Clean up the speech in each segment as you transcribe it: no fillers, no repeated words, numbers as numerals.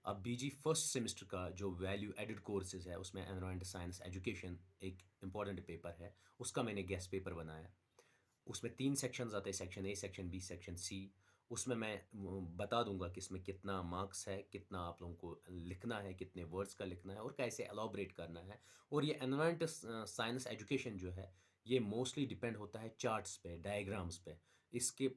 अब बीजी first semester का जो वैल्यू एडेड कोर्सेज है उसमें एनवायरमेंट साइंस एजुकेशन एक इम्पॉर्टेंट पेपर है, उसका मैंने गेस्ट पेपर बनाया। उसमें 3 सेक्शंस आते हैं, section A, section B, section C. उसमें मैं बता दूंगा कि इसमें कितना मार्क्स है, कितना आप लोगों को लिखना है, कितने वर्ड्स का लिखना है और कैसे एलॉबरेट करना है। और ये एनवायरमेंट साइंस एजुकेशन जो है ये मोस्टली डिपेंड होता है चार्ट्स पे, डायग्राम्स पे। इसके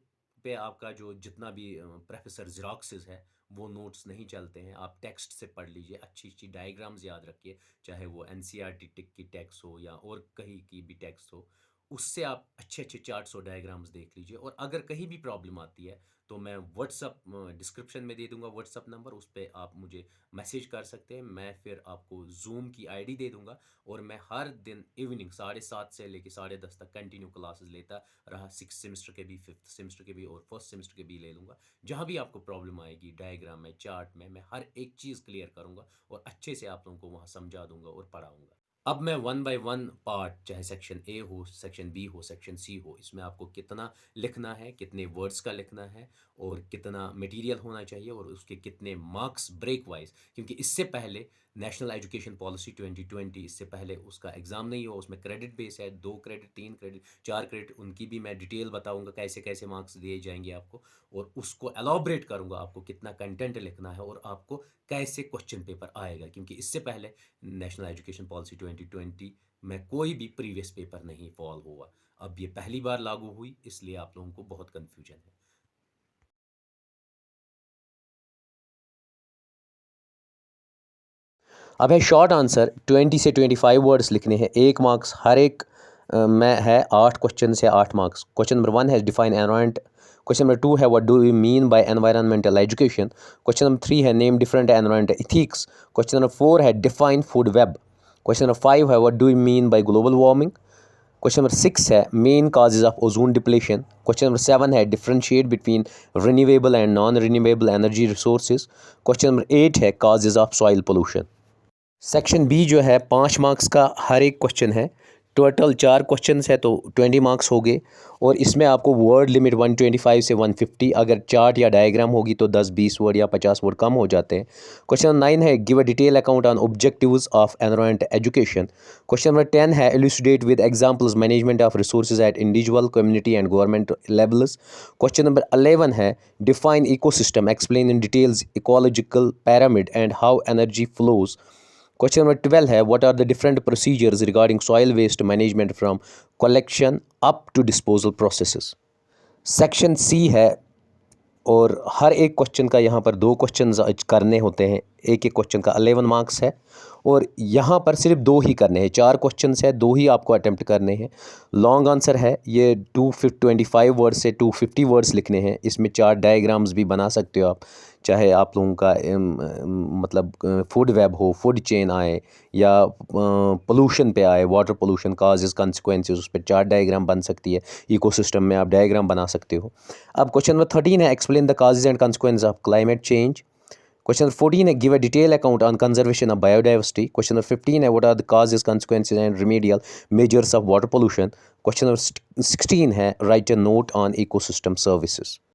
पे आपका जो जितना भी प्रोफेसर ज़ेरॉक्सेस है वो नोट्स नहीं चलते हैं। आप टेक्स्ट से पढ़ लीजिए, अच्छी अच्छी डायग्राम्स याद रखिए, चाहे वो एनसीईआरटी टिक की टेक्स्ट हो या और कहीं की भी टेक्स्ट हो। उससे आप अच्छे अच्छे चार्ट्स और डायग्राम्स देख लीजिए। और अगर कहीं भी प्रॉब्लम आती है तो मैं व्हाट्सअप डिस्क्रिप्शन में दे दूंगा व्हाट्सअप नंबर, उस पर आप मुझे मैसेज कर सकते हैं। मैं फिर आपको जूम की आईडी दे दूंगा और मैं हर दिन इवनिंग 7:30 से लेकर 10:30 तक कंटिन्यू क्लासेस लेता रहा। 6 सेमेस्टर के भी, 5th सेमेस्टर के भी और फर्स्ट सेमेस्टर के भी ले लूँगा। जहाँ भी आपको प्रॉब्लम आएगी डायग्राम में, चार्ट में, मैं हर एक चीज़ क्लियर करूँगा और अच्छे से आप लोगों को वहाँ समझा दूंगा और पढ़ाऊँगा। अब मैं वन बाय वन पार्ट, चाहे सेक्शन ए हो, सेक्शन बी हो, सेक्शन सी हो, इसमें आपको कितना लिखना है, कितने वर्ड्स का लिखना है और कितना मटेरियल होना चाहिए और उसके कितने मार्क्स ब्रेक वाइज, क्योंकि इससे पहले नेशनल एजुकेशन पॉलिसी 2020, इससे पहले उसका एग्ज़ाम नहीं हुआ। उसमें क्रेडिट बेस है, 2 क्रेडिट, 3 क्रेडिट, 4 क्रेडिट, उनकी भी मैं डिटेल बताऊंगा कैसे कैसे मार्क्स दिए जाएंगे आपको। और उसको एलॉबरेट करूंगा आपको कितना कंटेंट लिखना है और आपको कैसे क्वेश्चन पेपर आएगा, क्योंकि इससे पहले नेशनल एजुकेशन पॉलिसी 2020 में कोई भी प्रीवियस पेपर नहीं फॉल हुआ। अब ये पहली बार लागू हुई, इसलिए आप लोगों को बहुत कन्फ्यूजन है। अब है शॉर्ट आंसर, 20 से 25 वर्ड्स लिखने हैं, 1 मार्क्स हर एक में है। 8 क्वेश्चन से 8 मार्क्स। क्वेश्चन नंबर 1 है डिफाइन एनवायरमेंट। क्वेश्चन नंबर 2 है what do you mean by environmental education. Question number 3 है name different environment ethics. Question number 4 है define food web. Question number 5 है what do you mean by global warming. Question number 6 है main causes of ozone depletion. Question number 7 है differentiate between renewable and non renewable energy resources. Question number 8 है causes of soil pollution. Section B जो है 5 marks का हर एक question है। Total 4 question है तो 20 मार्क्स हो गए। और इसमें आपको वर्ड लिमिट 125 से 150, अगर चार्ट या डायग्राम होगी तो 10-20 वर्ड या 50 वर्ड कम हो जाते हैं। क्वेश्चन 9 है give a detail account on objectives of environment education. Question number 10 है illustrate with examples management of resources eight individual, community and government levels. Question number 11 है define ecosystem, explain in details ecological pyramid and how energy flows. Question number 12 है what are the different procedures regarding soil waste management from collection up to disposal processes। Section C है और हर एक question का यहाँ पर 2 question करने होते हैं। एक एक क्वेश्चन का 11 मार्क्स है और यहाँ पर सिर्फ 2 ही करने हैं। 4 क्वेश्चन है, 2 ही आपको अटेम्प्ट करने हैं। लॉन्ग आंसर है ये 225 वर्ड्स से 250 वर्ड्स लिखने हैं। इसमें 4 डायग्राम्स भी बना सकते हो आप, चाहे आप लोगों का मतलब फूड वेब हो, फूड चेन आए या पोल्यूशन पे आए, वाटर पोल्यूशन काजेस कंसिक्वेंसेस, उस पर 4 डायग्राम बन सकती है। इकोसिस्टम में आप डायग्राम बना सकते हो। अब क्वेश्चन नंबर 13 है explain the causes and consequence of climate change. Question number 14 है give a detail account on conservation of biodiversity. Question number 15 है what are the causes consequences and remedial measures of water pollution. Question number 16 है write a note on ecosystem services.